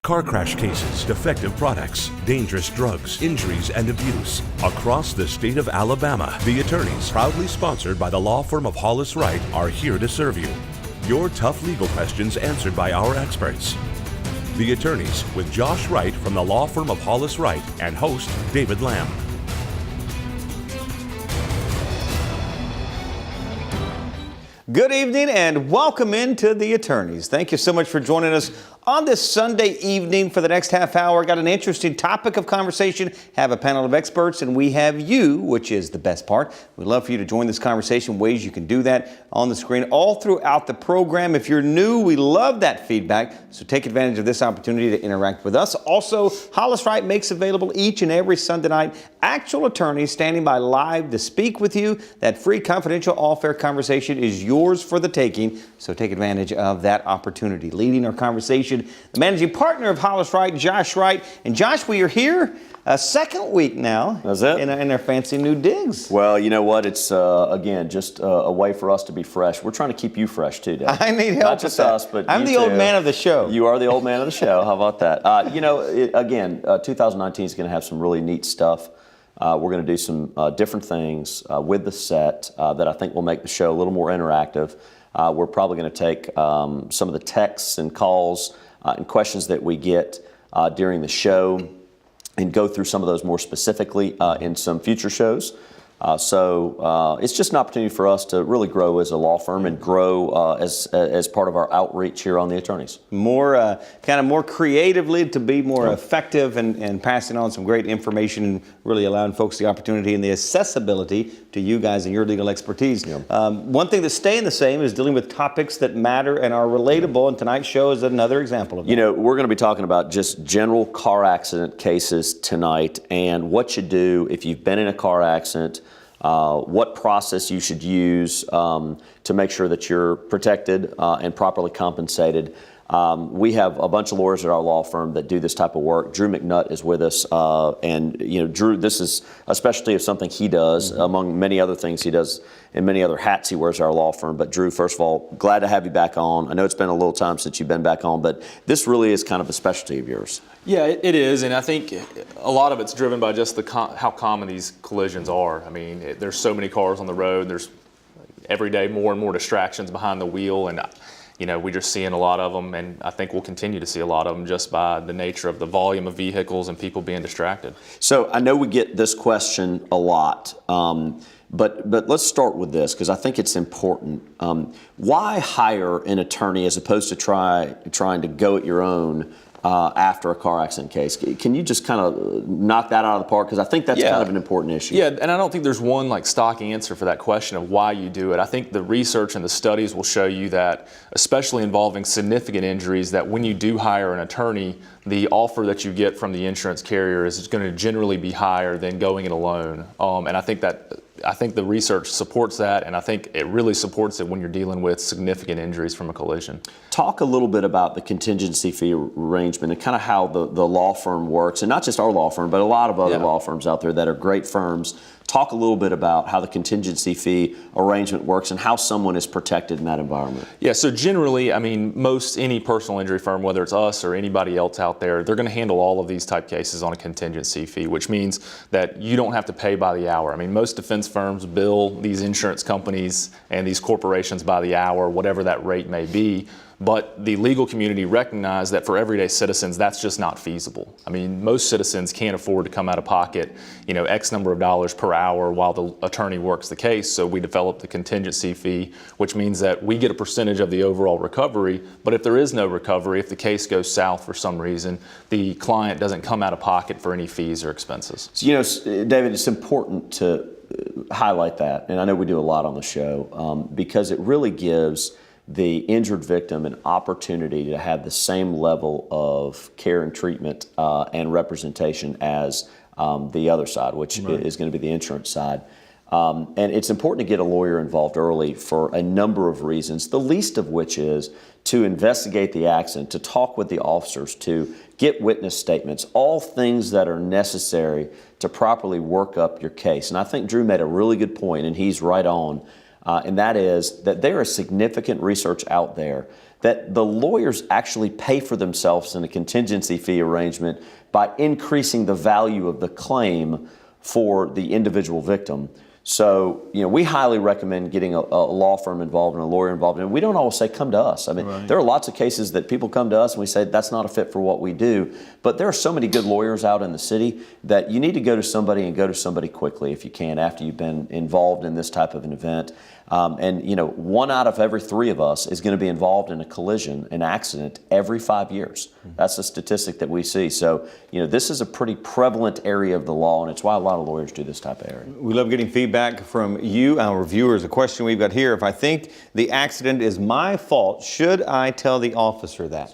Car crash cases, defective products, dangerous drugs, injuries, and abuse. Across the state of Alabama, the attorneys, proudly sponsored by the law firm of Hollis Wright, are here to serve you. Your tough legal questions answered by our experts. The attorneys with Josh Wright from the law firm of Hollis Wright and host David Lamb. Good evening and welcome into the attorneys. Thank you so much for joining us on this Sunday evening for the next half hour. Got an interesting topic of conversation, have a panel of experts, and we have you, which is the best part. We'd love for you to join this conversation. Ways you can do that on the screen all throughout the program. If you're new, we love that feedback, so take advantage of this opportunity to interact with us. Also, Hollis Wright makes available each and every Sunday night actual attorneys standing by live to speak with you. That free, confidential, all-fair conversation is yours for the taking, so take advantage of that opportunity. Leading our conversation, the managing partner of Hollis Wright, Josh Wright. And Josh, we are here a second week now. That's it. In our fancy new digs. Well, you know what? It's, again, just a way for us to be fresh. We're trying to keep you fresh, too, Dave. I need help. Not just with that. us, but I'm the old man of the show. You are the old man of the show. How about that? 2019 is going to have some really neat stuff. We're going to do some different things with the set that I think will make the show a little more interactive. We're probably going to take some of the texts and calls and questions that we get during the show and go through some of those more specifically in some future shows. So it's just an opportunity for us to really grow as a law firm and grow as part of our outreach here on the attorneys. More more creatively to be more effective and passing on some great information and really allowing folks the opportunity and the accessibility to you guys and your legal expertise. Yeah. One thing that's staying the same is dealing with topics that matter and are relatable, and tonight's show is another example of that. You know, we're going to be talking about just general car accident cases tonight and what you do if you've been in a car accident, what process you should use to make sure that you're protected and properly compensated. We have a bunch of lawyers at our law firm that do this type of work. Drew McNutt is with us, and Drew, this is a specialty of something he does, among many other things he does and many other hats he wears at our law firm. But Drew, first of all, glad to have you back on. I know it's been a little time since you've been back on, but this really is kind of a specialty of yours. Yeah, it is, and I think a lot of it's driven by just how common these collisions are. I mean, there's so many cars on the road. There's every day more and more distractions behind the wheel, and we're just seeing a lot of them, and I think we'll continue to see a lot of them just by the nature of the volume of vehicles and people being distracted. So I know we get this question a lot, but let's start with this because I think it's important. Why hire an attorney as opposed to trying to go it your own after a car accident case? Can you just kind of knock that out of the park? Because I think that's kind of an important issue. Yeah, and I don't think there's one stock answer for that question of why you do it. I think the research and the studies will show you that, especially involving significant injuries, that when you do hire an attorney, the offer that you get from the insurance carrier is going to generally be higher than going it alone. And I think the research supports that, and I think it really supports it when you're dealing with significant injuries from a collision. Talk a little bit about the contingency fee arrangement and kind of how the law firm works, and not just our law firm, but a lot of other law firms out there that are great firms. Talk a little bit about how the contingency fee arrangement works and how someone is protected in that environment. Yeah, so generally, I mean, any personal injury firm, whether it's us or anybody else out there, they're going to handle all of these type cases on a contingency fee, which means that you don't have to pay by the hour. I mean, most defense firms bill these insurance companies and these corporations by the hour, whatever that rate may be. But the legal community recognized that for everyday citizens, that's just not feasible. I mean, most citizens can't afford to come out of pocket, X number of dollars per hour while the attorney works the case. So we developed the contingency fee, which means that we get a percentage of the overall recovery. But if there is no recovery, if the case goes south for some reason, the client doesn't come out of pocket for any fees or expenses. So, David, it's important to highlight that, and I know we do a lot on the show, because it really gives the injured victim an opportunity to have the same level of care and treatment and representation as the other side, which is going to be the insurance side. And it's important to get a lawyer involved early for a number of reasons, the least of which is to investigate the accident, to talk with the officers, to get witness statements, all things that are necessary to properly work up your case. And I think Drew made a really good point, and he's right on. And that is that there is significant research out there that the lawyers actually pay for themselves in a contingency fee arrangement by increasing the value of the claim for the individual victim. So, we highly recommend getting a law firm involved and a lawyer involved. And we don't always say, come to us. I mean, There are lots of cases that people come to us and we say, that's not a fit for what we do. But there are so many good lawyers out in the city that you need to go to somebody and go to somebody quickly if you can after you've been involved in this type of an event. One out of every 3 of us is going to be involved in a collision, an accident, every 5 years. That's a statistic that we see. So, this is a pretty prevalent area of the law, and it's why a lot of lawyers do this type of area. We love getting feedback from you, our viewers. A question we've got here: if I think the accident is my fault, should I tell the officer that?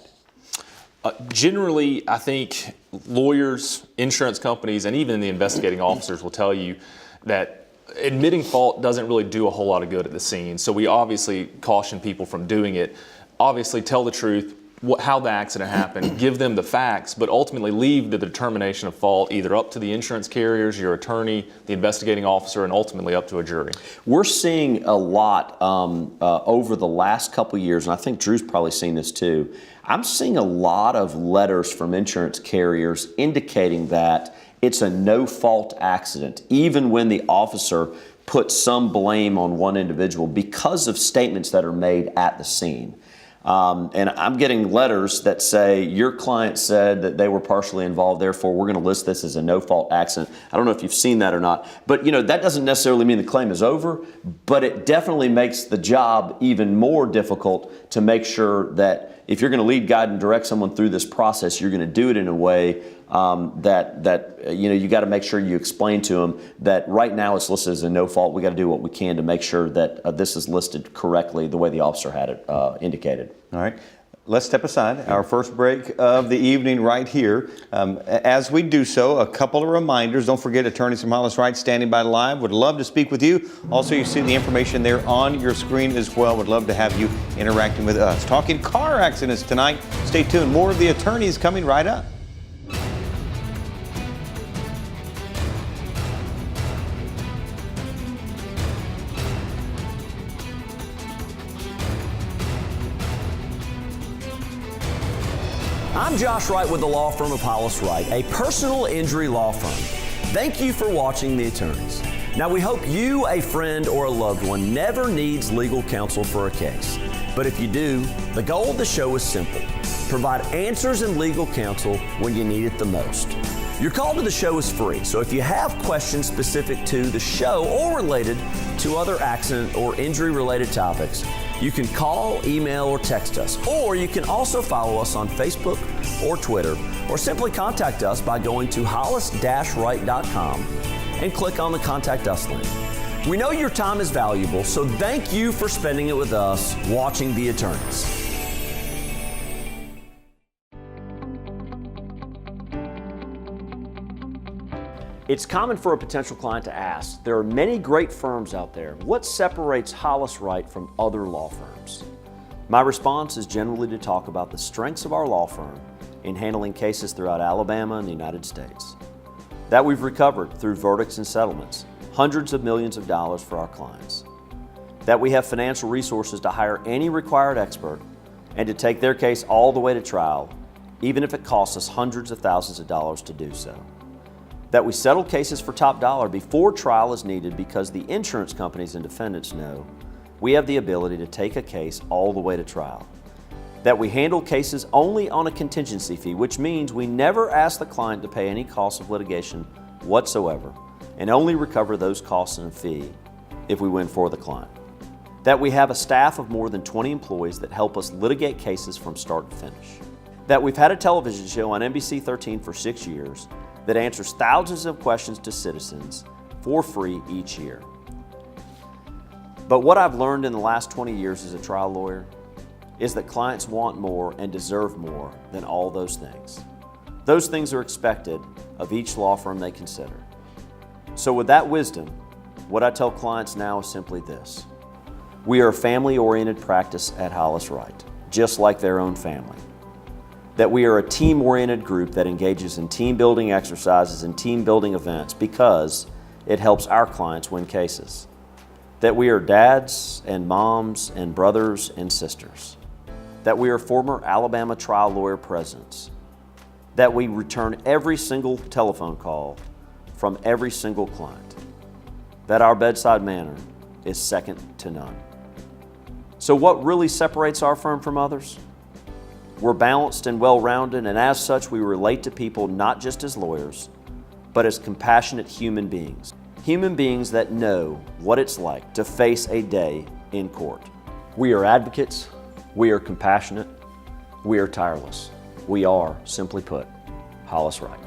Generally, I think lawyers, insurance companies, and even the investigating officers will tell you that admitting fault doesn't really do a whole lot of good at the scene. So we obviously caution people from doing it. Obviously, tell the truth, how the accident happened, give them the facts, but ultimately leave the determination of fault either up to the insurance carriers, your attorney, the investigating officer, and ultimately up to a jury. We're seeing a lot over the last couple years, and I think Drew's probably seen this too. I'm seeing a lot of letters from insurance carriers indicating that it's a no-fault accident, even when the officer puts some blame on one individual because of statements that are made at the scene. And I'm getting letters that say, your client said that they were partially involved, therefore we're going to list this as a no-fault accident. I don't know if you've seen that or not, but that doesn't necessarily mean the claim is over, but it definitely makes the job even more difficult to make sure that if you're going to lead, guide, and direct someone through this process, you're going to do it in a way you got to make sure you explain to them that right now it's listed as a no fault. We got to do what we can to make sure that this is listed correctly the way the officer had it indicated. All right. Let's step aside. Our first break of the evening right here. As we do so, a couple of reminders. Don't forget, attorneys from Hollis Wright standing by live. Would love to speak with you. Also, you see the information there on your screen as well. Would love to have you interacting with us. Talking car accidents tonight. Stay tuned. More of the attorneys coming right up. I'm Josh Wright with the law firm of Hollis Wright, a personal injury law firm. Thank you for watching The Attorneys. Now, we hope you, a friend, or a loved one never needs legal counsel for a case. But if you do, the goal of the show is simple: provide answers and legal counsel when you need it the most. Your call to the show is free, so if you have questions specific to the show or related to other accident or injury-related topics, you can call, email, or text us. Or you can also follow us on Facebook or Twitter, or simply contact us by going to hollis-wright.com and click on the Contact Us link. We know your time is valuable, so thank you for spending it with us watching The Attorneys. It's common for a potential client to ask, there are many great firms out there. What separates Hollis Wright from other law firms? My response is generally to talk about the strengths of our law firm in handling cases throughout Alabama and the United States. That we've recovered through verdicts and settlements, hundreds of millions of dollars for our clients. That we have financial resources to hire any required expert and to take their case all the way to trial, even if it costs us hundreds of thousands of dollars to do so. That we settle cases for top dollar before trial is needed because the insurance companies and defendants know we have the ability to take a case all the way to trial. That we handle cases only on a contingency fee, which means we never ask the client to pay any costs of litigation whatsoever and only recover those costs in a fee if we win for the client. That we have a staff of more than 20 employees that help us litigate cases from start to finish. That we've had a television show on NBC 13 for 6 years that answers thousands of questions to citizens for free each year. But what I've learned in the last 20 years as a trial lawyer is that clients want more and deserve more than all those things. Those things are expected of each law firm they consider. So with that wisdom, what I tell clients now is simply this: we are a family-oriented practice at Hollis Wright, just like their own family. That we are a team-oriented group that engages in team-building exercises and team-building events because it helps our clients win cases. That we are dads and moms and brothers and sisters. that we are former Alabama trial lawyer presidents, that we return every single telephone call from every single client, that our bedside manner is second to none. So what really separates our firm from others? We're balanced and well-rounded, and as such, we relate to people not just as lawyers, but as compassionate human beings. Human beings that know what it's like to face a day in court. We are advocates, we are compassionate, we are tireless. We are, simply put, Hollis Wright.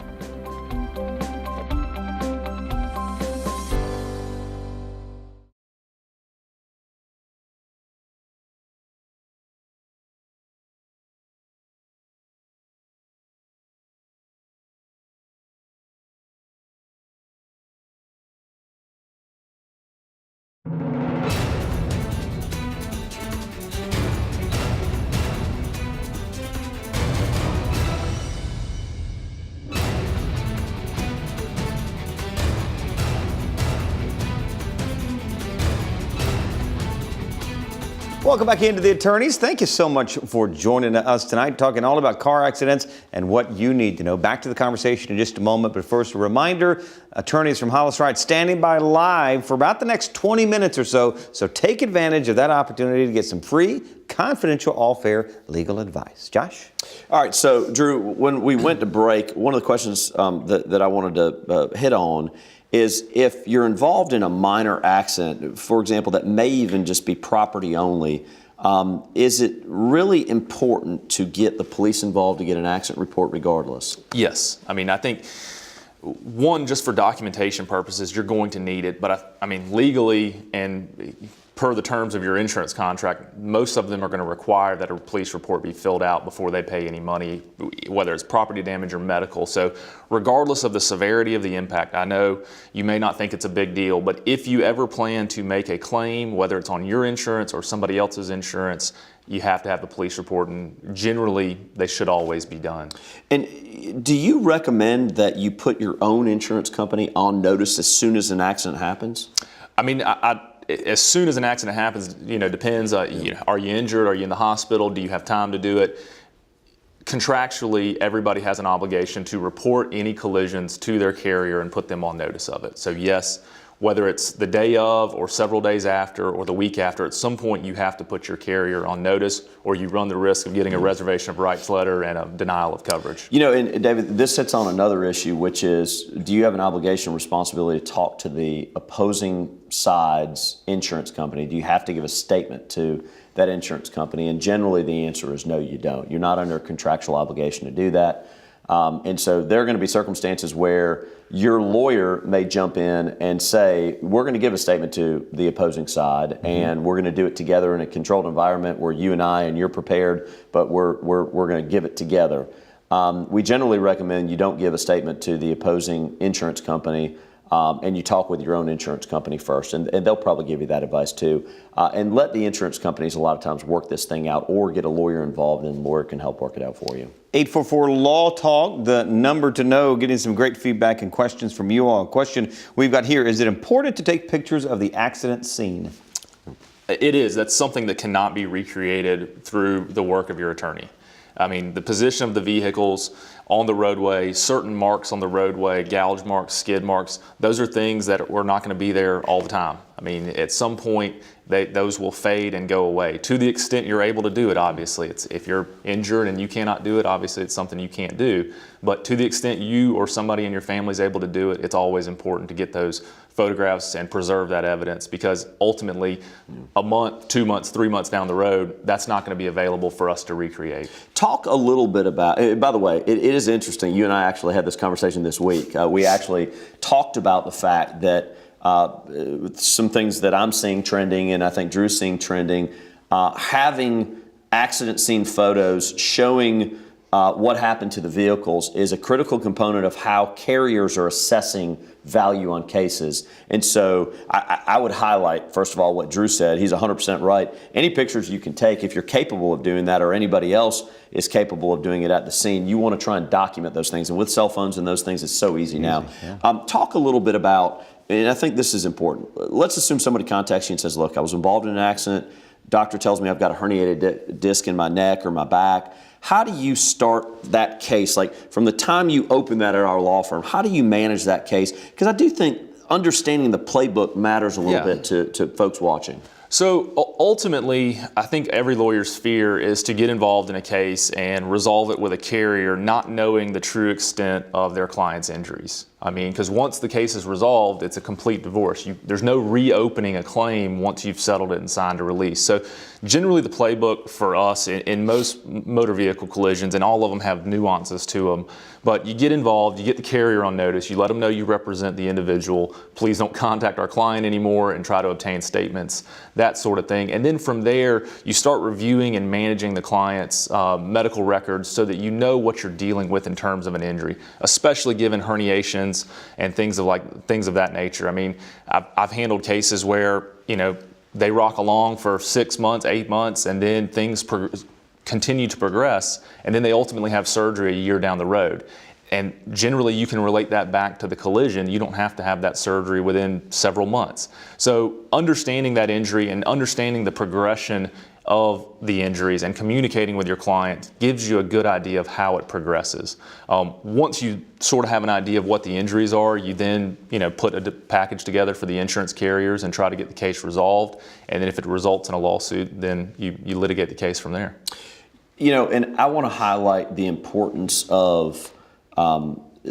Welcome back into the Attorneys. Thank you so much for joining us tonight, talking all about car accidents and what you need to know. Back to the conversation in just a moment, but first a reminder, attorneys from Hollis Wright standing by live for about the next 20 minutes or so, so take advantage of that opportunity to get some free, confidential, all-fair legal advice. Josh? All right, so Drew, when we went to break, one of the questions that I wanted to hit on is if you're involved in a minor accident, for example, that may even just be property only, is it really important to get the police involved to get an accident report regardless? Yes. I mean, I think, one, just for documentation purposes, you're going to need it. But I mean, legally and per the terms of your insurance contract, most of them are going to require that a police report be filled out before they pay any money, whether it's property damage or medical. So regardless of the severity of the impact, I know you may not think it's a big deal, but if you ever plan to make a claim, whether it's on your insurance or somebody else's insurance, you have to have the police report, and generally they should always be done. And do you recommend that you put your own insurance company on notice as soon as an accident happens? I mean, as soon as an accident happens, depends. Are you injured? Are you in the hospital? Do you have time to do it? Contractually, everybody has an obligation to report any collisions to their carrier and put them on notice of it. So yes, whether it's the day of or several days after or the week after, at some point you have to put your carrier on notice, or you run the risk of getting a reservation of rights letter and a denial of coverage. And David, this hits on another issue, which is, do you have an obligation or responsibility to talk to the opposing side's insurance company? Do you have to give a statement to that insurance company? And generally the answer is no, you don't. You're not under a contractual obligation to do that. And so there are going to be circumstances where your lawyer may jump in and say, we're going to give a statement to the opposing side, and we're going to do it together in a controlled environment where you and I and you're prepared, but we're going to give it together. We generally recommend you don't give a statement to the opposing insurance company, and you talk with your own insurance company first, and they'll probably give you that advice too. And let the insurance companies a lot of times work this thing out, or get a lawyer involved, and the lawyer can help work it out for you. 844 Law Talk, the number to know. Getting some great feedback and questions from you all. A question we've got here: is it important to take pictures of the accident scene? It is. That's something that cannot be recreated through the work of your attorney. I mean, the position of the vehicles on the roadway, certain marks on the roadway, gouge marks, skid marks, those are things that are not going to be there all the time. I mean, at some point, those will fade and go away. To the extent you're able to do it, obviously. If you're injured and you cannot do it, obviously it's something you can't do. But to the extent you or somebody in your family is able to do it, it's always important to get those photographs and preserve that evidence, because ultimately a month, 2 months, 3 months down the road, that's not going to be available for us to recreate. Talk a little bit about, by the way, it is interesting. You and I actually had this conversation this week. We actually talked about the fact that some things that I'm seeing trending, and I think Drew's seeing trending, having accident scene photos showing what happened to the vehicles is a critical component of how carriers are assessing value on cases. And so I would highlight, first of all, what Drew said. He's 100% right. Any pictures you can take, if you're capable of doing that, or anybody else is capable of doing it at the scene, you want to try and document those things. And with cell phones and those things, it's so easy now. Yeah. Talk a little bit about, and I think this is important. Let's assume somebody contacts you and says, look, I was involved in an accident. doctor tells me I've got a herniated disc in my neck or my back. How do you start that case? Like from the time you open that at our law firm, how do you manage that case? Because I do think understanding the playbook matters a little bit to folks watching. So ultimately, I think every lawyer's fear is to get involved in a case and resolve it with a carrier not knowing the true extent of their client's injuries. I mean, because once the case is resolved, it's a complete divorce. There's no reopening a claim once you've settled it and signed a release. So generally the playbook for us in most motor vehicle collisions, and all of them have nuances to them, but you get involved, you get the carrier on notice, you let them know you represent the individual, please don't contact our client anymore, and try to obtain statements, that sort of thing. And then from there, you start reviewing and managing the client's medical records so that you know what you're dealing with in terms of an injury, especially given herniations and things of that nature. I mean, I've handled cases where, they rock along for 6 months, 8 months, and then things continue to progress, and then they ultimately have surgery a year down the road. And generally you can relate that back to the collision. You don't have to have that surgery within several months. So understanding that injury and understanding the progression of the injuries and communicating with your client gives you a good idea of how it progresses. Once you sort of have an idea of what the injuries are, you then put a package together for the insurance carriers and try to get the case resolved. And then if it results in a lawsuit, then you litigate the case from there. And I want to highlight the importance of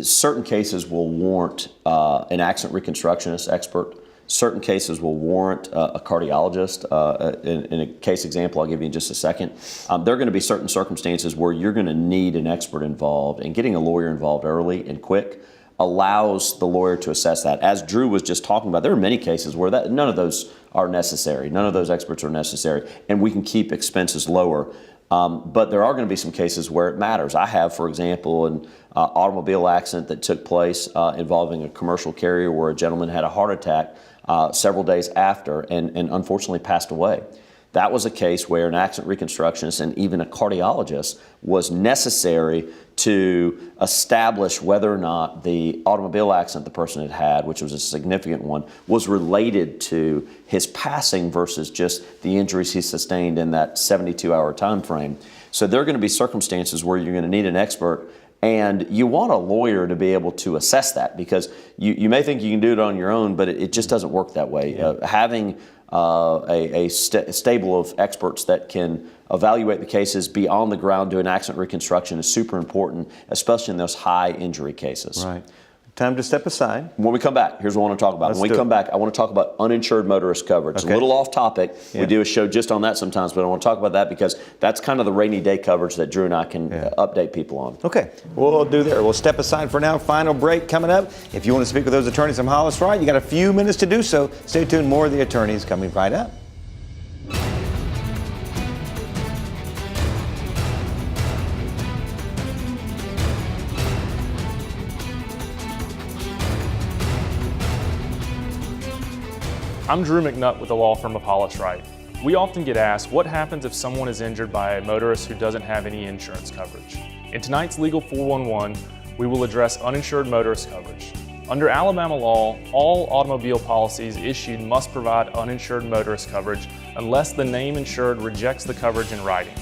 certain cases will warrant an accident reconstructionist expert. Certain cases will warrant a cardiologist. In a case example I'll give you in just a second, there are going to be certain circumstances where you're going to need an expert involved, and getting a lawyer involved early and quick allows the lawyer to assess that. As Drew was just talking about, there are many cases where none of those are necessary. None of those experts are necessary, and we can keep expenses lower. But there are going to be some cases where it matters. I have, for example, an automobile accident that took place involving a commercial carrier where a gentleman had a heart attack several days after and unfortunately passed away. That was a case where an accident reconstructionist and even a cardiologist was necessary to establish whether or not the automobile accident the person had had, which was a significant one, was related to his passing versus just the injuries he sustained in that 72-hour time frame. So there are going to be circumstances where you're going to need an expert, and you want a lawyer to be able to assess that, because you may think you can do it on your own, but it just doesn't work that way. Having a stable of experts that can evaluate the cases, be on the ground doing accident reconstruction is super important, especially in those high injury cases. Right. Time to step aside. When we come back, here's what I want to talk about. When we come back, I want to talk about uninsured motorist coverage. It's a little off topic. Yeah. We do a show just on that sometimes, but I want to talk about that because that's kind of the rainy day coverage that Drew and I can update people on. Okay, we'll do there. We'll step aside for now. Final break coming up. If you want to speak with those attorneys from Hollis Wright, you got a few minutes to do so. Stay tuned. More of the attorneys coming right up. I'm Drew McNutt with the law firm of Hollis Wright. We often get asked, what happens if someone is injured by a motorist who doesn't have any insurance coverage? In tonight's Legal 411, we will address uninsured motorist coverage. Under Alabama law, all automobile policies issued must provide uninsured motorist coverage unless the name insured rejects the coverage in writing.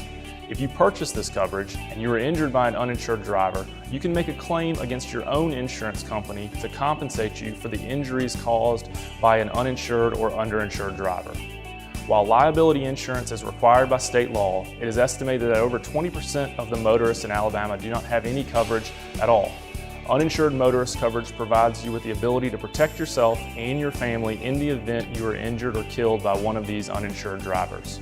If you purchase this coverage and you are injured by an uninsured driver, you can make a claim against your own insurance company to compensate you for the injuries caused by an uninsured or underinsured driver. While liability insurance is required by state law, it is estimated that over 20% of the motorists in Alabama do not have any coverage at all. Uninsured motorist coverage provides you with the ability to protect yourself and your family in the event you are injured or killed by one of these uninsured drivers.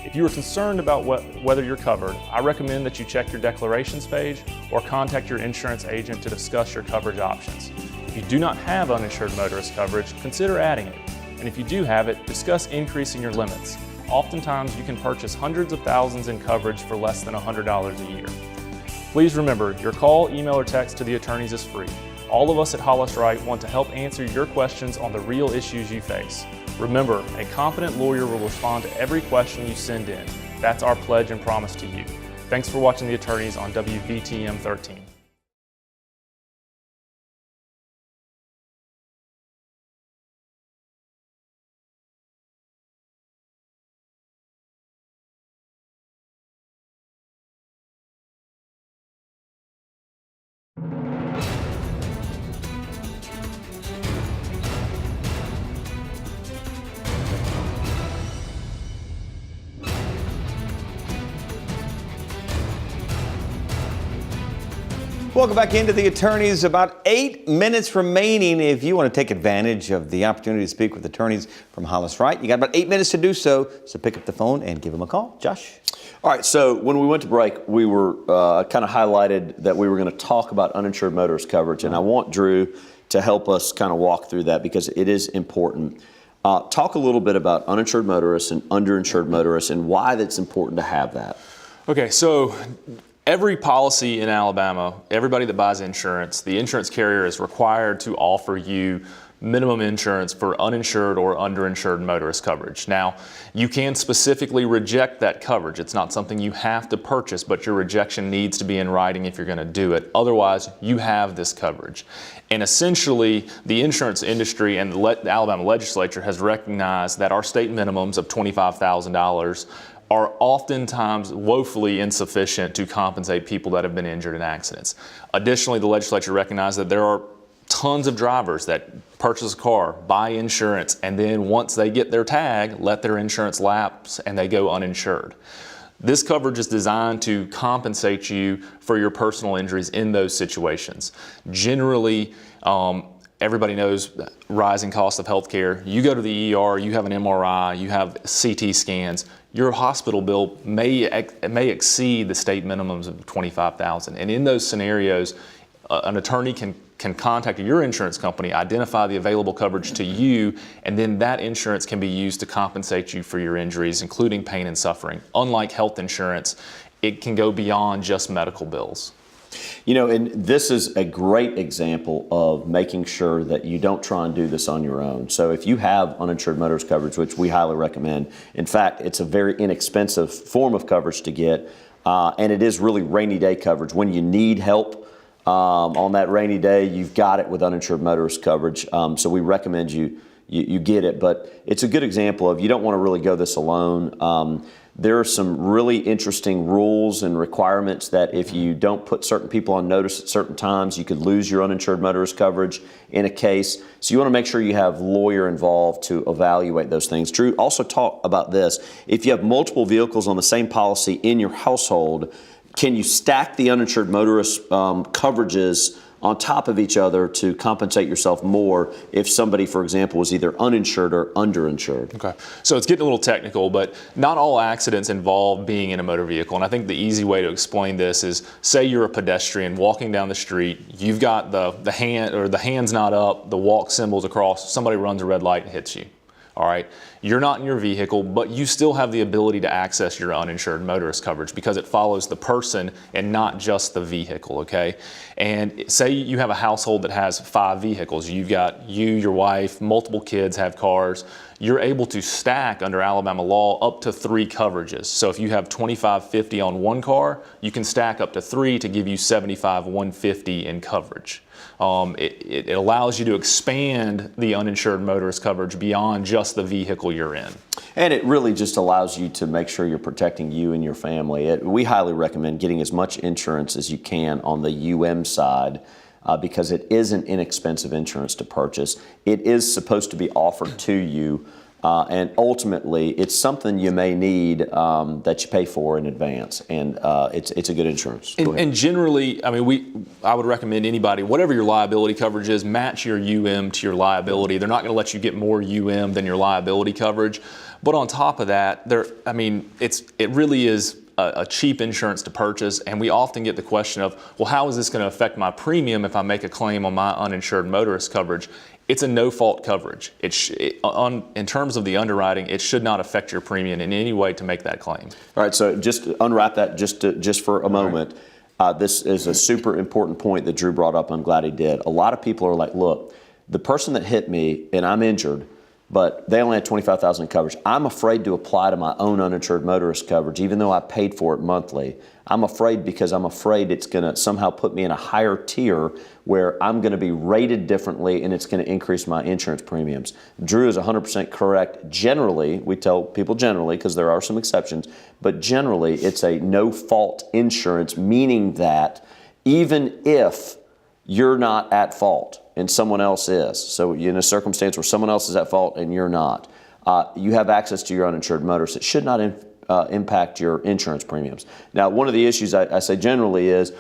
If you are concerned about whether you're covered, I recommend that you check your declarations page or contact your insurance agent to discuss your coverage options. If you do not have uninsured motorist coverage, consider adding it. And if you do have it, discuss increasing your limits. Oftentimes, you can purchase hundreds of thousands in coverage for less than $100 a year. Please remember, your call, email, or text to the attorneys is free. All of us at Hollis Wright want to help answer your questions on the real issues you face. Remember, a confident lawyer will respond to every question you send in. That's our pledge and promise to you. Thanks for watching The Attorneys on WVTM 13. Welcome back into the attorneys. About 8 minutes remaining. If you want to take advantage of the opportunity to speak with attorneys from Hollis Wright, you got about 8 minutes to do so. So pick up the phone and give them a call. Josh? All right, so when we went to break, we were kind of highlighted that we were going to talk about uninsured motorist coverage, and I want Drew to help us kind of walk through that because it is important. Talk a little bit about uninsured motorists and underinsured motorists and why that's important to have that. Okay, so every policy in Alabama, everybody that buys insurance, the insurance carrier is required to offer you minimum insurance for uninsured or underinsured motorist coverage. Now, you can specifically reject that coverage. It's not something you have to purchase, but your rejection needs to be in writing if you're going to do it. Otherwise, you have this coverage. And essentially, the insurance industry and the Alabama legislature has recognized that our state minimums of $25,000 are oftentimes woefully insufficient to compensate people that have been injured in accidents. Additionally, the legislature recognized that there are tons of drivers that purchase a car, buy insurance, and then once they get their tag, let their insurance lapse and they go uninsured. This coverage is designed to compensate you for your personal injuries in those situations. Generally, everybody knows rising cost of healthcare. You go to the ER, you have an MRI, you have CT scans, your hospital bill may exceed the state minimums of $25,000. And in those scenarios, an attorney can contact your insurance company, identify the available coverage to you, and then that insurance can be used to compensate you for your injuries, including pain and suffering. Unlike health insurance, it can go beyond just medical bills. You know, and this is a great example of making sure that you don't try and do this on your own. So if you have uninsured motorist coverage, which we highly recommend, in fact, it's a very inexpensive form of coverage to get, and it is really rainy day coverage. When you need help on that rainy day, you've got it with uninsured motorist coverage. So we recommend you get it, but it's a good example of you don't want to really go this alone. There are some really interesting rules and requirements that if you don't put certain people on notice at certain times, you could lose your uninsured motorist coverage in a case. So you want to make sure you have a lawyer involved to evaluate those things. Drew, also talk about this. If you have multiple vehicles on the same policy in your household, can you stack the uninsured motorist coverages on top of each other to compensate yourself more if somebody, for example, was either uninsured or underinsured? Okay, so it's getting a little technical, but not all accidents involve being in a motor vehicle. And I think the easy way to explain this is, say you're a pedestrian walking down the street, you've got the hand or the hand's not up, the walk symbol's across, somebody runs a red light and hits you. All right, you're not in your vehicle, but you still have the ability to access your uninsured motorist coverage because it follows the person and not just the vehicle, okay? And say you have a household that has 5 vehicles. You've got you, your wife, multiple kids have cars. You're able to stack under Alabama law up to 3 coverages. So if you have 25/50 on one car, you can stack up to 3 to give you 75/150 in coverage. It allows you to expand the uninsured motorist coverage beyond just the vehicle you're in. And it really just allows you to make sure you're protecting you and your family. We highly recommend getting as much insurance as you can on the UM side because it is an inexpensive insurance to purchase. It is supposed to be offered to you. And ultimately, it's something you may need that you pay for in advance, and it's a good insurance. And generally, I mean, I would recommend anybody, whatever your liability coverage is, match your UM to your liability. They're not going to let you get more UM than your liability coverage. But on top of that, it really is a cheap insurance to purchase, and we often get the question of, well, how is this going to affect my premium if I make a claim on my uninsured motorist coverage? It's a no-fault coverage. In terms of the underwriting, it should not affect your premium in any way to make that claim. All right, so just unwrap that just for a moment. This is a super important point that Drew brought up. I'm glad he did. A lot of people are like, look, the person that hit me and I'm injured, but they only had $25,000 in coverage. I'm afraid to apply to my own uninsured motorist coverage, even though I paid for it monthly. I'm afraid because I'm afraid it's going to somehow put me in a higher tier where I'm going to be rated differently and it's going to increase my insurance premiums. Drew is 100% correct. Generally, we tell people generally, because there are some exceptions, but generally it's a no-fault insurance, meaning that even if you're not at fault and someone else is. So in a circumstance where someone else is at fault and you're not, you have access to your uninsured motorist. It should not impact your insurance premiums. Now, one of the issues I say generally is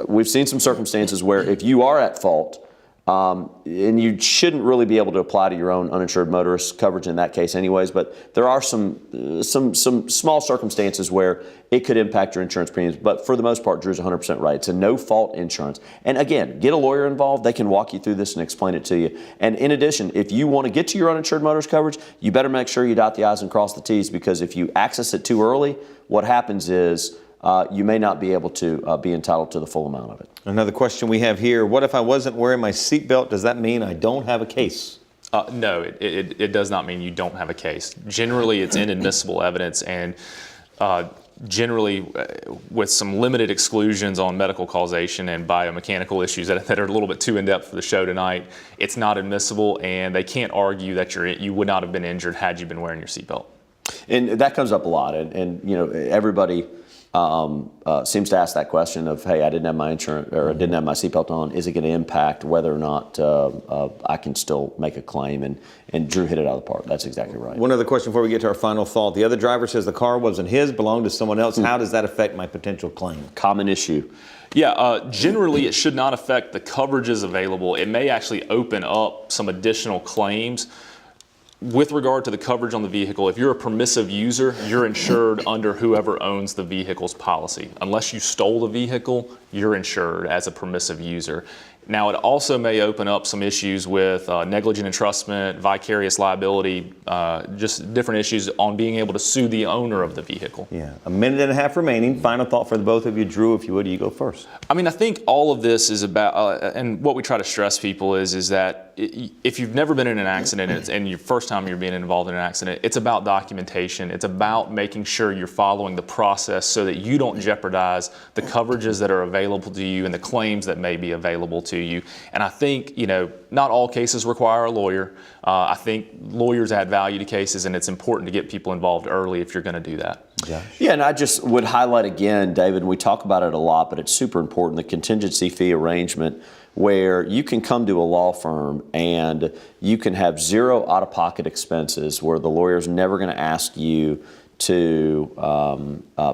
we've seen some circumstances where if you are at fault, and you shouldn't really be able to apply to your own uninsured motorist coverage in that case anyways, but there are some small circumstances where it could impact your insurance premiums. But for the most part, Drew's 100% right. It's a no-fault insurance. And again, get a lawyer involved. They can walk you through this and explain it to you. And in addition, if you want to get to your uninsured motorist coverage, you better make sure you dot the I's and cross the T's, because if you access it too early, what happens is you may not be able to be entitled to the full amount of it. Another question we have here, what if I wasn't wearing my seatbelt? Does that mean I don't have a case? No, it does not mean you don't have a case. Generally, it's inadmissible evidence, and generally, with some limited exclusions on medical causation and biomechanical issues that are a little bit too in-depth for the show tonight, it's not admissible, and they can't argue that you would not have been injured had you been wearing your seatbelt. And that comes up a lot, and you know, everybody seems to ask that question of, hey, I didn't have my insurance, or I didn't have my seatbelt on. Is it going to impact whether or not I can still make a claim? And Drew hit it out of the park. That's exactly right. One other question before we get to our final thought. The other driver says the car wasn't his, belonged to someone else. How does that affect my potential claim? Common issue. Yeah, generally it should not affect the coverages available. It may actually open up some additional claims. With regard to the coverage on the vehicle, if you're a permissive user, you're insured under whoever owns the vehicle's policy. Unless you stole the vehicle, you're insured as a permissive user. Now, it also may open up some issues with negligent entrustment, vicarious liability, just different issues on being able to sue the owner of the vehicle. Yeah, a minute and a half remaining. Final thought for the both of you. Drew, if you would, you go first. I mean, I think all of this is about, and what we try to stress people is that if you've never been in an accident and your first time you're being involved in an accident, it's about documentation. It's about making sure you're following the process so that you don't jeopardize the coverages that are available to you and the claims that may be available to you. And I think, you know, not all cases require a lawyer. I think lawyers add value to cases, and it's important to get people involved early if you're going to do that. Yeah, and I just would highlight again, David, we talk about it a lot, but it's super important, the contingency fee arrangement, where you can come to a law firm and you can have zero out-of-pocket expenses, where the lawyer's never going to ask you to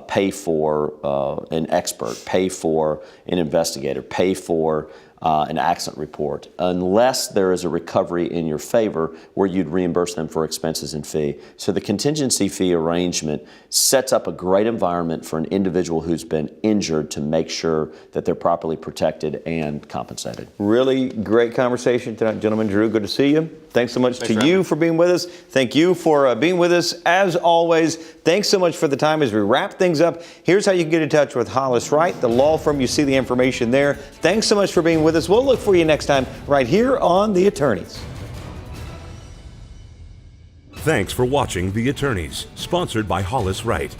pay for an expert, pay for an investigator, pay for an accident report, unless there is a recovery in your favor where you'd reimburse them for expenses and fee. So the contingency fee arrangement sets up a great environment for an individual who's been injured to make sure that they're properly protected and compensated. Really great conversation tonight, gentlemen. Drew, good to see you. Thanks so much to you for being with us. Thank you for being with us. As always, thanks so much for the time as we wrap things up. Here's how you can get in touch with Hollis Wright, the law firm. You see the information there. Thanks so much for being with us. We'll look for you next time right here on The Attorneys. Thanks for watching The Attorneys, sponsored by Hollis Wright.